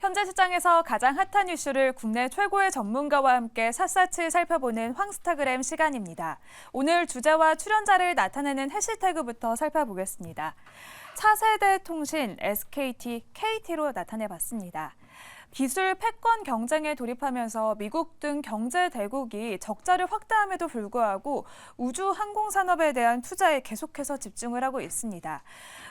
현재 시장에서 가장 핫한 이슈를 국내 최고의 전문가와 함께 샅샅이 살펴보는 황스타그램 시간입니다. 오늘 주제와 출연자를 나타내는 해시태그부터 살펴보겠습니다. 차세대 통신, SKT, KT로 나타내봤습니다. 기술 패권 경쟁에 돌입하면서 미국 등 경제 대국이 적자를 확대함에도 불구하고 우주 항공 산업에 대한 투자에 계속해서 집중을 하고 있습니다.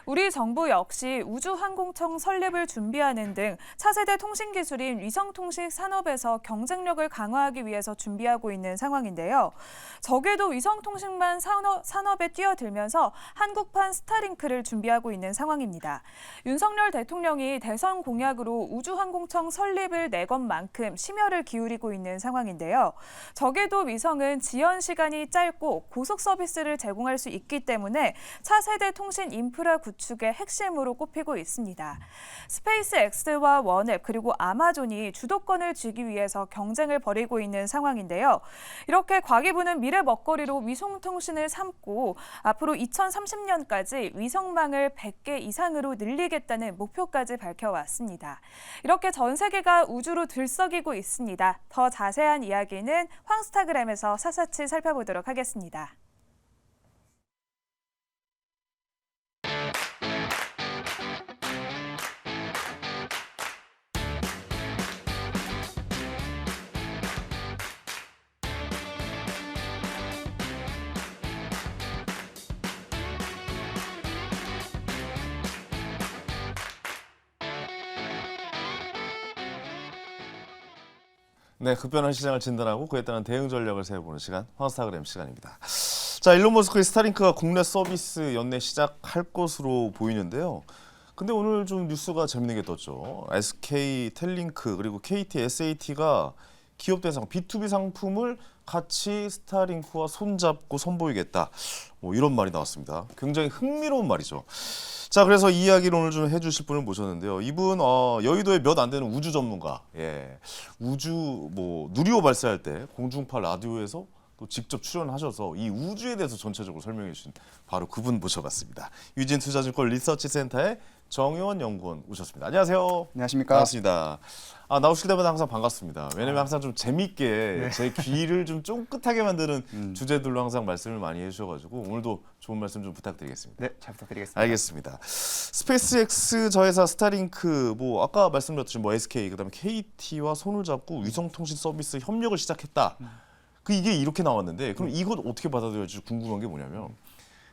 우리 정부 역시 우주항공청 설립을 준비하는 등 차세대 통신 기술인 위성통신 산업에서 경쟁력을 강화하기 위해서 준비하고 있는 상황인데요. 적에도 위성통신만 산업에 뛰어들면서 한국판 스타링크를 준비하고 있는 상황입니다. 윤석열 대통령이 대선 공약으로 우주항공청 설립을 내건 만큼 심혈을 기울이고 있는 상황인데요. 적에도 위성은 지연 시간이 짧고 고속 서비스를 제공할 수 있기 때문에 차세대 통신 인프라 구축의 핵심으로 꼽히고 있습니다. 스페이스X와 원앱 그리고 아마존이 주도권을 쥐기 위해서 경쟁을 벌이고 있는 상황인데요. 이렇게 과기부는 미래 먹거리로 위성통신을 삼고 앞으로 2030년까지 위성망을 100개 이상으로 늘리겠다는 목표까지 밝혀왔습니다. 이렇게 전 세계가 우주로 들썩이고 있습니다. 더 자세한 이야기는 황스타그램에서 샅샅이 살펴보도록 하겠습니다. 네, 급변한 시장을 진단하고 그에 따른 대응 전략을 세워보는 시간, 황스타그램 시간입니다. 자, 일론 머스크의 스타링크가 국내 서비스 연내 시작할 것으로 보이는데요. 근데 오늘 좀 뉴스가 재밌는 게 떴죠. SK 텔링크 그리고 KT SAT가 기업 대상 B2B 상품을 같이 스타링크와 손잡고 선보이겠다. 뭐 이런 말이 나왔습니다. 굉장히 흥미로운 말이죠. 자, 그래서 이 이야기를 오늘 좀 해주실 분을 모셨는데요. 이분 여의도에 몇 안 되는 우주 전문가. 예, 우주 뭐 누리호 발사할 때 공중파 라디오에서 또 직접 출연하셔서 이 우주에 대해서 전체적으로 설명해 주신 바로 그분 모셔봤습니다. 유진투자증권 리서치센터의 정효원 연구원 오셨습니다. 안녕하세요. 안녕하십니까. 반갑습니다. 나오실 때마다 항상 반갑습니다. 왜냐면 항상 좀 재밌게 제 귀를 좀 쫑긋하게 만드는 주제들로 항상 말씀을 많이 해주셔가지고 오늘도 좋은 말씀 좀 부탁드리겠습니다. 네, 잘 부탁드리겠습니다. 알겠습니다. 스페이스X 저회사 스타링크 뭐 아까 말씀드렸듯이 뭐 SK 그다음에 KT와 손을 잡고 위성통신 서비스 협력을 시작했다. 이게 이렇게 나왔는데 그럼 이걸 어떻게 받아들여질지 궁금한 게 뭐냐면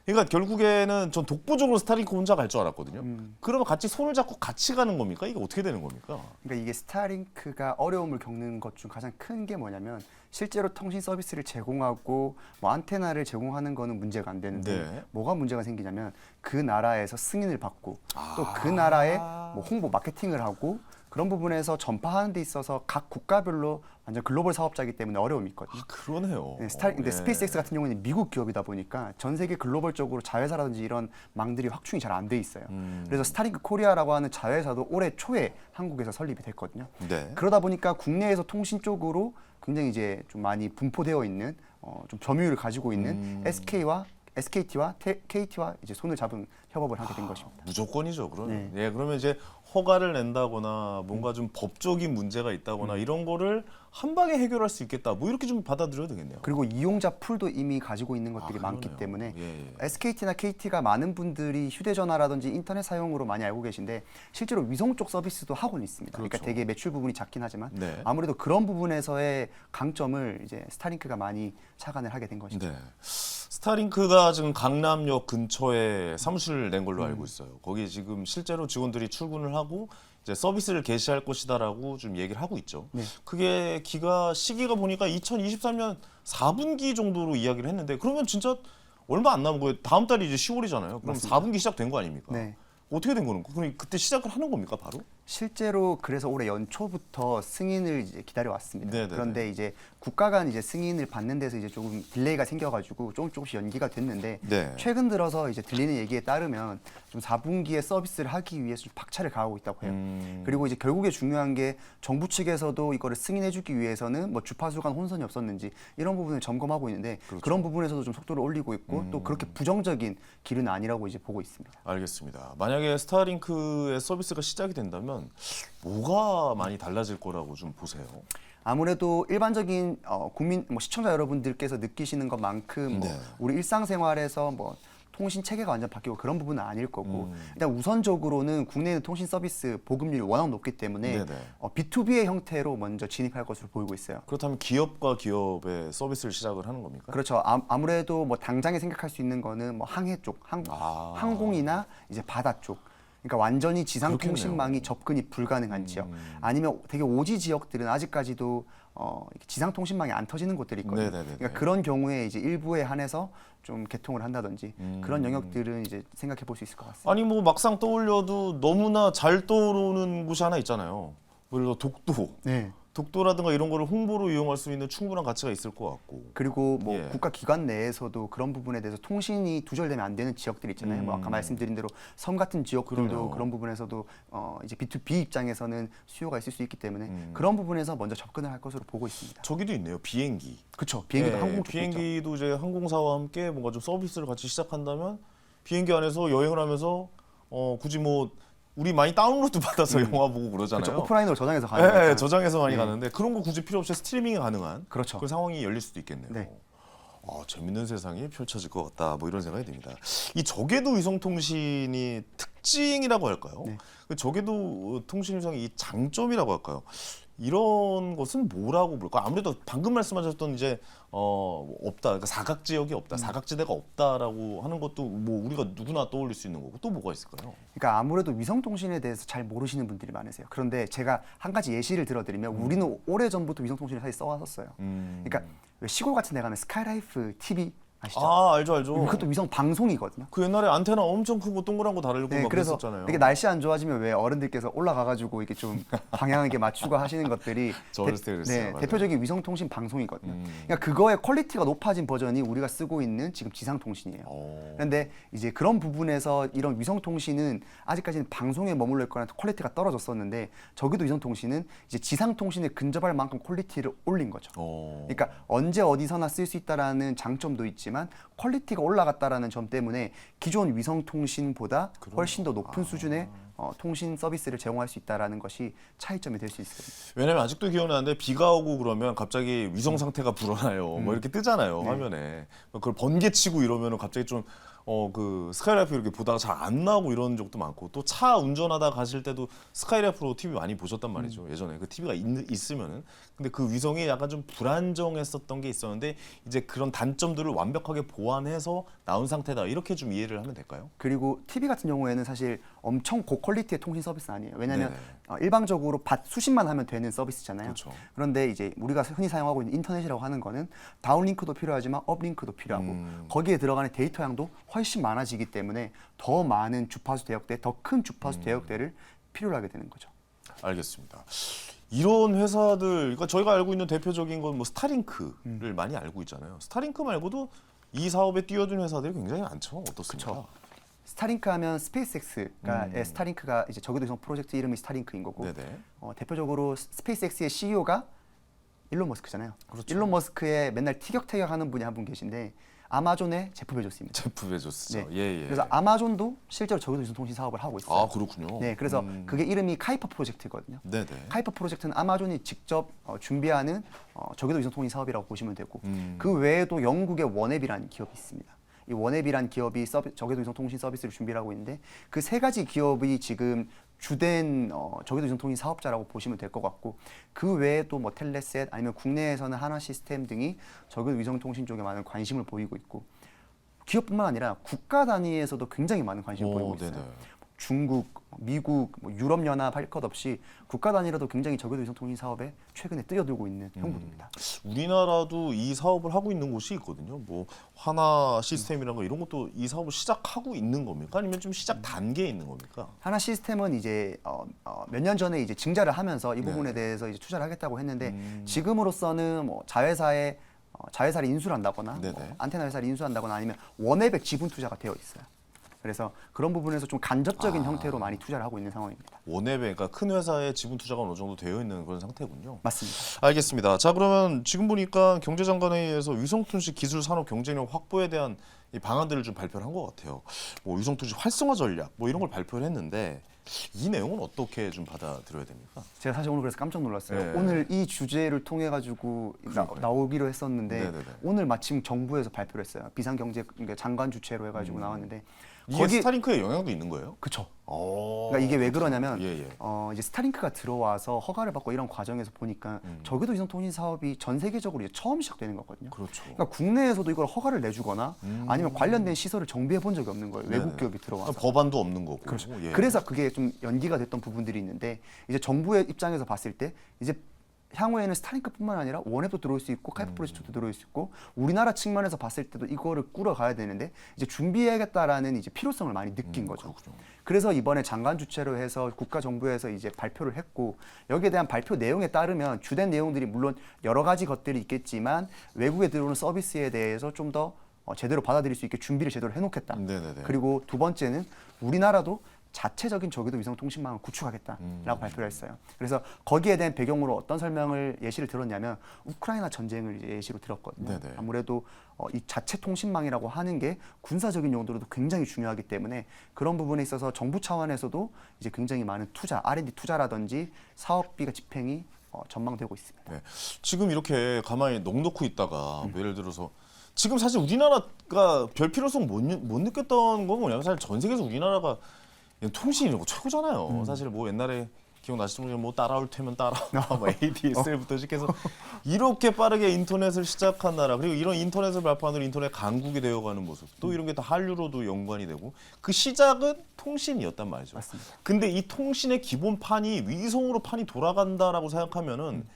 그러니까 결국에는 전 독보적으로 스타링크 혼자 갈 줄 알았거든요. 그러면 같이 손을 잡고 같이 가는 겁니까? 이게 어떻게 되는 겁니까? 그러니까 이게 스타링크가 어려움을 겪는 것 중 가장 큰 게 뭐냐면 실제로 통신 서비스를 제공하고 뭐 안테나를 제공하는 거는 문제가 안 되는데 네. 뭐가 문제가 생기냐면 그 나라에서 승인을 받고 또 그 나라에 뭐 홍보 마케팅을 하고 그런 부분에서 전파하는 데 있어서 각 국가별로 완전 글로벌 사업자이기 때문에 어려움이 있거든요. 그러네요. 네, 근데 스페이스X 같은 경우는 미국 기업이다 보니까 전 세계 글로벌적으로 자회사라든지 이런 망들이 확충이 잘 안 돼 있어요. 그래서 스타링크 코리아라고 하는 자회사도 올해 초에 한국에서 설립이 됐거든요. 네. 그러다 보니까 국내에서 통신 쪽으로 굉장히 이제 좀 많이 분포되어 있는 좀 점유율을 가지고 있는 SKT와 KT와 이제 손을 잡은 협업을 하게 된 것입니다. 무조건이죠. 그러면. 네. 예, 그러면 이제 허가를 낸다거나 뭔가 좀 법적인 문제가 있다거나 이런 거를 한 방에 해결할 수 있겠다. 뭐 이렇게 좀 받아들여야 되겠네요. 그리고 이용자 풀도 이미 가지고 있는 것들이 많기 그러네요. 때문에 예. SKT나 KT가 많은 분들이 휴대전화라든지 인터넷 사용으로 많이 알고 계신데 실제로 위성 쪽 서비스도 하고는 있습니다. 그러니까 그렇죠. 되게 매출 부분이 작긴 하지만 네. 아무래도 그런 부분에서의 강점을 이제 스타링크가 많이 착안을 하게 된 것이죠. 네. 스타링크가 지금 강남역 근처에 사무실을 낸 걸로 알고 있어요. 거기 지금 실제로 직원들이 출근을 하고 이제 서비스를 개시할 것이다라고 좀 얘기를 하고 있죠. 네. 그게 시기가 보니까 2023년 4분기 정도로 이야기를 했는데 그러면 진짜 얼마 안 남은 거예요. 다음 달이 이제 10월이잖아요. 그럼 맞습니다. 4분기 시작된 거 아닙니까? 네. 어떻게 된 거는? 그럼 그때 시작을 하는 겁니까, 바로? 실제로 그래서 올해 연초부터 승인을 이제 기다려 왔습니다. 네네네. 그런데 이제 국가 간 이제 승인을 받는 데서 이제 조금 딜레이가 생겨가지고 조금씩 연기가 됐는데 네. 최근 들어서 이제 들리는 얘기에 따르면 좀 4분기에 서비스를 하기 위해서 좀 박차를 가하고 있다고 해요. 그리고 이제 결국에 중요한 게 정부 측에서도 이거를 승인해주기 위해서는 뭐 주파수 간 혼선이 없었는지 이런 부분을 점검하고 있는데 그렇죠. 그런 부분에서도 좀 속도를 올리고 있고 또 그렇게 부정적인 길은 아니라고 이제 보고 있습니다. 알겠습니다. 만약에 스타링크의 서비스가 시작이 된다면 한다면 뭐가 많이 달라질 거라고 좀 보세요? 아무래도 일반적인 국민 시청자 여러분들께서 느끼시는 것만큼 네. 우리 일상생활에서 통신 체계가 완전 바뀌고 그런 부분은 아닐 거고 일단 우선적으로는 국내는 통신 서비스 보급률이 워낙 높기 때문에 네네. B2B의 형태로 먼저 진입할 것으로 보이고 있어요. 그렇다면 기업과 기업의 서비스를 시작을 하는 겁니까? 그렇죠. 아무래도 당장에 생각할 수 있는 거는 항해 쪽, 항공이나 이제 바다 쪽. 그러니까 완전히 지상 그렇겠네요. 통신망이 접근이 불가능한 지역, 아니면 되게 오지 지역들은 아직까지도 지상 통신망이 안 터지는 곳들이 있거든요. 네네네네. 그러니까 그런 경우에 이제 일부에 한해서 좀 개통을 한다든지 그런 영역들은 이제 생각해 볼 수 있을 것 같습니다. 아니 뭐 막상 떠올려도 너무나 잘 떠오르는 곳이 하나 있잖아요. 예를 들어 독도. 네. 독도라든가 이런 거를 홍보로 이용할 수 있는 충분한 가치가 있을 것 같고. 그리고 예. 국가 기관 내에서도 그런 부분에 대해서 통신이 두절되면 안 되는 지역들 있잖아요. 아까 말씀드린 대로 섬 같은 지역들도 그럼요. 그런 부분에서도 이제 B2B 입장에서는 수요가 있을 수 있기 때문에 그런 부분에서 먼저 접근을 할 것으로 보고 있습니다. 저기도 있네요. 비행기. 그렇죠. 비행기도 예, 항공 쪽도 있죠. 비행기도 이제 항공사와 함께 뭔가 좀 서비스를 같이 시작한다면 비행기 안에서 여행을 하면서 굳이 뭐 우리 많이 다운로드 받아서 영화 보고 그러잖아요. 그렇죠. 오프라인으로 저장해서 가는 네, 거니까. 저장해서 많이 네. 가는데 그런 거 굳이 필요 없이 스트리밍이 가능한 그렇죠. 그 상황이 열릴 수도 있겠네요. 네. 재밌는 세상이 펼쳐질 것 같다. 뭐 이런 생각이 듭니다. 이 저궤도 위성통신이 특징이라고 할까요? 네. 그 저궤도 통신 위성의 이 장점이라고 할까요? 이런 것은 뭐라고 볼까? 아무래도 방금 말씀하셨던 이제 없다, 그러니까 사각 지역이 없다, 사각지대가 없다라고 하는 것도 뭐 우리가 누구나 떠올릴 수 있는 거고 또 뭐가 있을까요? 그러니까 아무래도 위성 통신에 대해서 잘 모르시는 분들이 많으세요. 그런데 제가 한 가지 예시를 들어드리면 우리는 오래 전부터 위성 통신을 사실 써왔었어요. 그러니까 왜 시골 같은 데 가면 스카이라이프 TV 아시죠? 알죠. 그것도 위성 방송이거든요. 그 옛날에 안테나 엄청 크고 동그란 거 달고 네, 막 그래서 그랬었잖아요. 이렇게 날씨 안 좋아지면 왜 어른들께서 올라가가지고 이렇게 좀 방향을 이렇게 맞추고 하시는 것들이 저 어렸을 때 그랬어요. 맞아요. 대표적인 위성 통신 방송이거든요. 그러니까 그거의 퀄리티가 높아진 버전이 우리가 쓰고 있는 지금 지상 통신이에요. 그런데 이제 그런 부분에서 이런 위성 통신은 아직까지는 방송에 머물러 있거나 퀄리티가 떨어졌었는데 저기도 위성 통신은 이제 지상 통신에 근접할 만큼 퀄리티를 올린 거죠. 그러니까 언제 어디서나 쓸 수 있다라는 장점도 있지만 퀄리티가 올라갔다라는 점 때문에 기존 위성 통신보다 훨씬 더 높은 수준의 통신 서비스를 제공할 수 있다라는 것이 차이점이 될 수 있을 겁니다. 왜냐면 아직도 기억나는데 비가 오고 그러면 갑자기 위성 상태가 불어나요. 뭐 이렇게 뜨잖아요. 네. 화면에. 그걸 번개치고 이러면은 갑자기 좀 그 스카이라이프 이렇게 보다가 잘 안 나오고 이런 적도 많고 또 차 운전하다 가실 때도 스카이라이프로 TV 많이 보셨단 말이죠. 예전에 그 TV가 있으면은 근데 그 위성이 약간 좀 불안정했었던 게 있었는데 이제 그런 단점들을 완벽하게 보완해서 나온 상태다 이렇게 좀 이해를 하면 될까요? 그리고 TV 같은 경우에는 사실 엄청 고퀄리티의 통신 서비스는 아니에요. 왜냐하면 네네. 일방적으로 수신만 하면 되는 서비스잖아요. 그렇죠. 그런데 이제 우리가 흔히 사용하고 있는 인터넷이라고 하는 거는 다운링크도 필요하지만 업링크도 필요하고 거기에 들어가는 데이터 양도 훨씬 많아지기 때문에 더 많은 주파수 대역대, 더 큰 주파수 대역대를 필요로 하게 되는 거죠. 알겠습니다. 이런 회사들, 그러니까 저희가 알고 있는 대표적인 건 뭐 스타링크를 많이 알고 있잖아요. 스타링크 말고도 이 사업에 뛰어든 회사들이 굉장히 많죠. 어떻습니까? 그쵸. 스타링크 하면 스페이스X가 스타링크가 이제 저궤도 위성 프로젝트 이름이 스타링크인 거고 네네. 대표적으로 스페이스X의 CEO가 일론 머스크잖아요. 그렇죠. 일론 머스크의 맨날 티격태격하는 분이 한 분 계신데 아마존의 제프 베조스입니다. 제프 베조스죠. 네. 예. 그래서 아마존도 실제로 저궤도 위성 통신 사업을 하고 있어요. 아 그렇군요. 네, 그래서 그게 이름이 카이퍼 프로젝트거든요. 네네. 카이퍼 프로젝트는 아마존이 직접 준비하는 저궤도 위성 통신 사업이라고 보시면 되고 그 외에도 영국의 원앱이라는 기업이 있습니다. 이 원앱이란 기업이 저궤도 위성 통신 서비스를 준비를 하고 있는데 그 세 가지 기업이 지금 주된 저궤도 위성 통신 사업자라고 보시면 될 것 같고 그 외에 또 뭐 텔레셋 아니면 국내에서는 하나 시스템 등이 저궤도 위성 통신 쪽에 많은 관심을 보이고 있고 기업뿐만 아니라 국가 단위에서도 굉장히 많은 관심을 보이고 있어요. 네네. 중국, 미국, 유럽연합 할 것 없이 국가 단위라도 굉장히 저궤도 위성 통신 사업에 최근에 뛰어들고 있는 형국입니다. 우리나라도 이 사업을 하고 있는 곳이 있거든요. 뭐 하나 시스템이라는 거 이런 것도 이 사업을 시작하고 있는 겁니까? 아니면 좀 시작 단계에 있는 겁니까? 하나 시스템은 이제 몇 년 전에 이제 증자를 하면서 이 부분에 네. 대해서 이제 투자를 하겠다고 했는데 지금으로서는 뭐 자회사를 인수를 한다거나 네네. 뭐 안테나 회사를 인수한다거나 아니면 원앱에 지분 투자가 되어 있어요. 그래서 그런 부분에서 좀 간접적인 형태로 많이 투자를 하고 있는 상황입니다. 원앱에 그러니까 큰 회사의 지분 투자가 어느 정도 되어 있는 그런 상태군요. 맞습니다. 알겠습니다. 자 그러면 지금 보니까 경제장관에 의해서 위성통신 기술 산업 경쟁력 확보에 대한 이 방안들을 좀 발표를 한 것 같아요. 뭐 위성통신 활성화 전략 뭐 이런 걸 발표를 했는데 이 내용은 어떻게 좀 받아들여야 됩니까? 제가 사실 오늘 그래서 깜짝 놀랐어요. 네. 오늘 이 주제를 통해 가지고 그러니까요. 나오기로 했었는데 네네네. 오늘 마침 정부에서 발표를 했어요. 비상경제 그러니까 장관 주최로 해가지고 나왔는데 이게 스타링크에 영향도 있는 거예요? 그쵸. 오. 그러니까 이게 왜 그러냐면 예, 예. 이제 스타링크가 들어와서 허가를 받고 이런 과정에서 보니까 저궤도 위성 통신 사업이 전 세계적으로 이제 처음 시작되는 거거든요. 그렇죠. 그러니까 국내에서도 이걸 허가를 내주거나 아니면 관련된 시설을 정비해 본 적이 없는 거예요. 외국 네네. 기업이 들어와서. 법안도 없는 거고. 그렇죠. 예. 그래서 그게 좀 연기가 됐던 부분들이 있는데 이제 정부의 입장에서 봤을 때 이제 향후에는 스타링크뿐만 아니라 원앱도 들어올 수 있고 카이프 프로젝트도 들어올 수 있고 우리나라 측면에서 봤을 때도 이거를 꾸려가야 되는데 이제 준비해야겠다라는 이제 필요성을 많이 느낀 거죠. 그렇군요. 그래서 이번에 장관 주최로 해서 국가 정부에서 이제 발표를 했고 여기에 대한 발표 내용에 따르면 주된 내용들이 물론 여러 가지 것들이 있겠지만 외국에 들어오는 서비스에 대해서 좀 더 제대로 받아들일 수 있게 준비를 제대로 해놓겠다. 네네네. 그리고 두 번째는 우리나라도 자체적인 저궤도 위성 통신망을 구축하겠다라고 발표를 했어요. 그래서 거기에 대한 배경으로 어떤 설명을 예시를 들었냐면 우크라이나 전쟁을 이제 예시로 들었거든요. 네네. 아무래도 이 자체 통신망이라고 하는 게 군사적인 용도로도 굉장히 중요하기 때문에 그런 부분에 있어서 정부 차원에서도 이제 굉장히 많은 투자, R&D 투자라든지 사업비가 집행이 전망되고 있습니다. 네. 지금 이렇게 가만히 넉넉히 있다가 뭐 예를 들어서 지금 사실 우리나라가 별 필요성 못 느꼈던 건 뭐냐면 사실 전 세계에서 우리나라가 통신 이런 거 최고잖아요. 사실 뭐 옛날에 기억나시죠? 뭐 따라올 테면 따라와, 뭐 ADSL부터 시작해서 이렇게 빠르게 인터넷을 시작한 나라 그리고 이런 인터넷을 발표하는 인터넷 강국이 되어가는 모습 또 이런 게 다 한류로도 연관이 되고 그 시작은 통신이었단 말이죠. 맞습니다. 근데 이 통신의 기본판이 위성으로 판이 돌아간다라고 생각하면은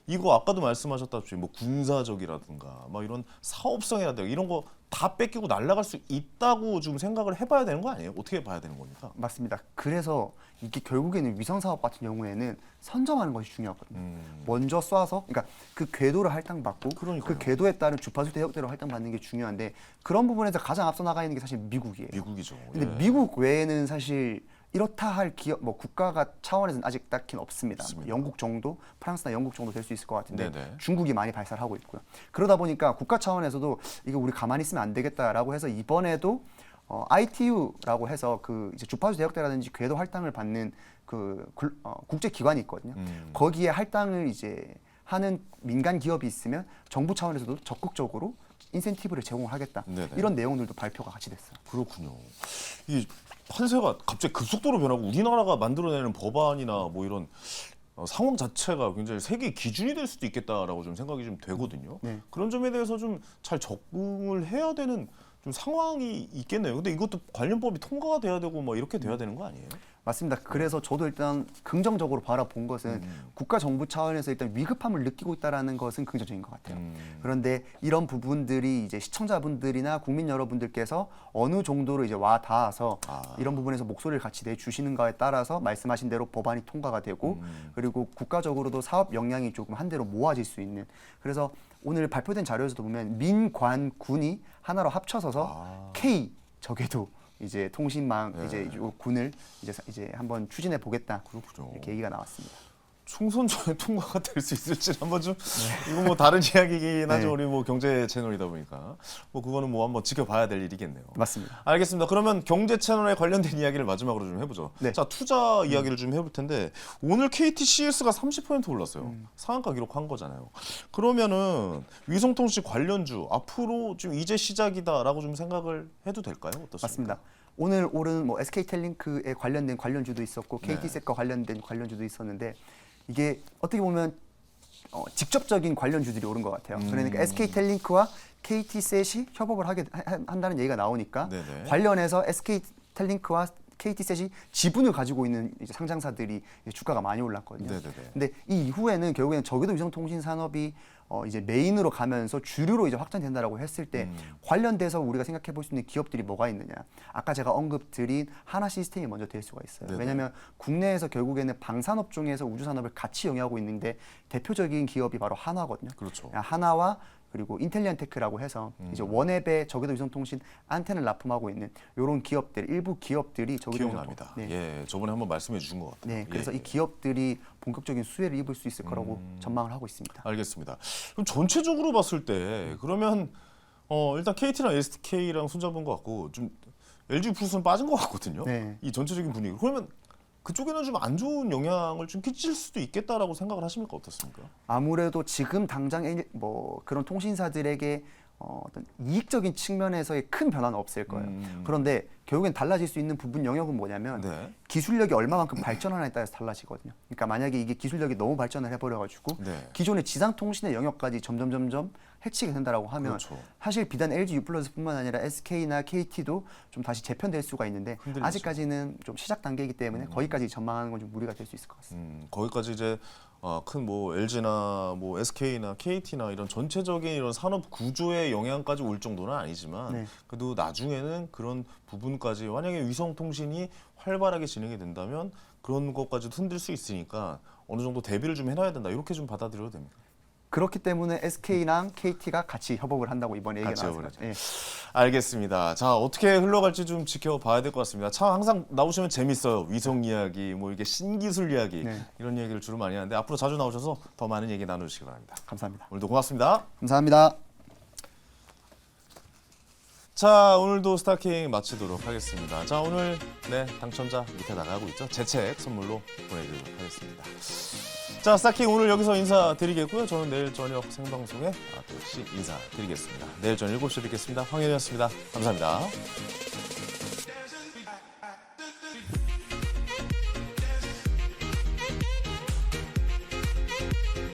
이거 아까도 말씀하셨다시피 뭐 군사적이라든가 막 이런 사업성이라든가 이런 거 다 뺏기고 날아갈 수 있다고 좀 생각을 해봐야 되는 거 아니에요? 어떻게 봐야 되는 겁니까? 맞습니다. 그래서 이게 결국에는 위성 사업 같은 경우에는 선점하는 것이 중요하거든요. 먼저 쏴서, 그러니까 그 궤도를 할당받고 그러니까요. 그 궤도에 따른 주파수 대역대로 할당받는 게 중요한데 그런 부분에서 가장 앞서 나가 있는 게 사실 미국이에요. 미국이죠. 근데 예. 미국 외에는 사실 이렇다 할 기업, 뭐 국가가 차원에서는 아직 딱히는 없습니다. 없습니다. 영국 정도, 프랑스나 영국 정도 될 수 있을 것 같은데 네네. 중국이 많이 발사를 하고 있고요. 그러다 보니까 국가 차원에서도 이거 우리 가만히 있으면 안 되겠다라고 해서 이번에도 ITU라고 해서 그 이제 주파수 대역대라든지 궤도 할당을 받는 그 국제 기관이 있거든요. 거기에 할당을 이제 하는 민간 기업이 있으면 정부 차원에서도 적극적으로 인센티브를 제공하겠다. 네네. 이런 내용들도 발표가 같이 됐어요. 그렇군요. 이 판세가 갑자기 급속도로 변하고 우리나라가 만들어내는 법안이나 뭐 이런 상황 자체가 굉장히 세계 기준이 될 수도 있겠다라고 좀 생각이 좀 되거든요. 네. 그런 점에 대해서 좀 잘 적응을 해야 되는 좀 상황이 있겠네요. 근데 이것도 관련법이 통과가 돼야 되고 뭐 이렇게 돼야 되는 거 아니에요? 맞습니다. 그래서 저도 일단 긍정적으로 바라본 것은 국가 정부 차원에서 일단 위급함을 느끼고 있다라는 것은 긍정적인 것 같아요. 그런데 이런 부분들이 이제 시청자분들이나 국민 여러분들께서 어느 정도로 이제 와 닿아서 이런 부분에서 목소리를 같이 내주시는가에 따라서 말씀하신 대로 법안이 통과가 되고 그리고 국가적으로도 사업 역량이 조금 한 대로 모아질 수 있는 그래서 오늘 발표된 자료에서도 보면 민관 군이 하나로 합쳐서서 K 저궤도 이제 통신망 네. 이제 요 군을 이제 한번 추진해 보겠다. 그렇군요. 이렇게 얘기가 나왔습니다. 총선 전에 통과가 될 수 있을지 한번 좀 이건 뭐 다른 이야기긴 하죠. 네. 우리 뭐 경제 채널이다 보니까 뭐 그거는 뭐 한번 지켜봐야 될 일이겠네요. 맞습니다. 알겠습니다. 그러면 경제 채널에 관련된 이야기를 마지막으로 좀 해보죠. 네. 자 투자 이야기를 좀 해볼 텐데 오늘 KTCS가 30% 올랐어요. 상한가 기록한 거잖아요. 그러면은 위성통신 관련주 앞으로 좀 이제 시작이다라고 좀 생각을 해도 될까요? 어떻습니까? 맞습니다. 오늘 오른 뭐 SK텔링크에 관련된 관련주도 있었고 네. KT셋과 관련된 관련주도 있었는데 이게 어떻게 보면 직접적인 관련주들이 오른 것 같아요. 그러니까 SK텔링크와 KT셋이 협업을 한다는 얘기가 나오니까 네네. 관련해서 SK텔링크와 KT셋이 지분을 가지고 있는 이제 상장사들이 이제 주가가 많이 올랐거든요. 네네네. 근데 이 이후에는 결국에는 저궤도 위성통신 산업이 이제 메인으로 가면서 주류로 이제 확장된다라고 했을 때 관련돼서 우리가 생각해 볼 수 있는 기업들이 뭐가 있느냐. 아까 제가 언급드린 하나 시스템이 먼저 될 수가 있어요. 네네. 왜냐하면 국내에서 결국에는 방산업 중에서 우주산업을 같이 영위하고 있는데 대표적인 기업이 바로 한화거든요. 그렇죠. 한화와 그리고 인텔리안테크라고 해서 이제 원앱에 저궤도 위성통신 안테나를 납품하고 있는 이런 기업들 일부 기업들이 저궤도 기억납니다. 위성통신 예, 저번에 한번 말씀해 주신 것 같아요. 네, 그래서 예, 이 기업들이 본격적인 수혜를 입을 수 있을 거라고 전망을 하고 있습니다. 알겠습니다. 그럼 전체적으로 봤을 때 그러면 일단 KT랑 SK랑 손잡은 것 같고 좀 LG 플러스는 빠진 것 같거든요. 네. 이 전체적인 분위기. 그러면 그쪽에는 좀 안 좋은 영향을 좀 끼칠 수도 있겠다라고 생각을 하십니까? 어떻습니까? 아무래도 지금 당장 뭐 그런 통신사들에게 어떤 이익적인 측면에서의 큰 변화는 없을 거예요. 그런데 결국엔 달라질 수 있는 부분 영역은 뭐냐면 네. 기술력이 얼마만큼 발전하냐에 따라서 달라지거든요. 그러니까 만약에 이게 기술력이 너무 발전을 해버려가지고 네. 기존의 지상통신의 영역까지 점점 해치게 된다라고 하면 그렇죠. 사실 비단 LG U+뿐만 아니라 SK나 KT도 좀 다시 재편될 수가 있는데 흔들리죠. 아직까지는 좀 시작 단계이기 때문에 거기까지 전망하는 건 좀 무리가 될 수 있을 것 같습니다. 거기까지 이제 큰 뭐 LG나 뭐 SK나 KT나 이런 전체적인 이런 산업 구조의 영향까지 올 정도는 아니지만 네. 그래도 나중에는 그런 부분까지 만약에 위성 통신이 활발하게 진행이 된다면 그런 것까지도 흔들 수 있으니까 어느 정도 대비를 좀 해놔야 된다. 이렇게 좀 받아들여도 됩니까? 그렇기 때문에 SK랑 KT가 같이 협업을 한다고 이번에 얘기가 같이 나왔어요. 협업을 예. 알겠습니다. 자, 어떻게 흘러갈지 좀 지켜봐야 될 것 같습니다. 참 항상 나오시면 재밌어요. 위성 이야기, 뭐 이게 신기술 이야기 네. 이런 얘기를 주로 많이 하는데 앞으로 자주 나오셔서 더 많은 얘기 나누시기 바랍니다. 감사합니다. 오늘도 고맙습니다. 감사합니다. 자, 오늘도 스타킹 마치도록 하겠습니다. 자, 오늘 당첨자 밑에 나가고 있죠. 제 책 선물로 보내드리도록 하겠습니다. 자, 스타킹 오늘 여기서 인사드리겠고요. 저는 내일 저녁 생방송에 또 역시 인사드리겠습니다. 내일 저녁 7시에 뵙겠습니다. 황현이었습니다. 감사합니다.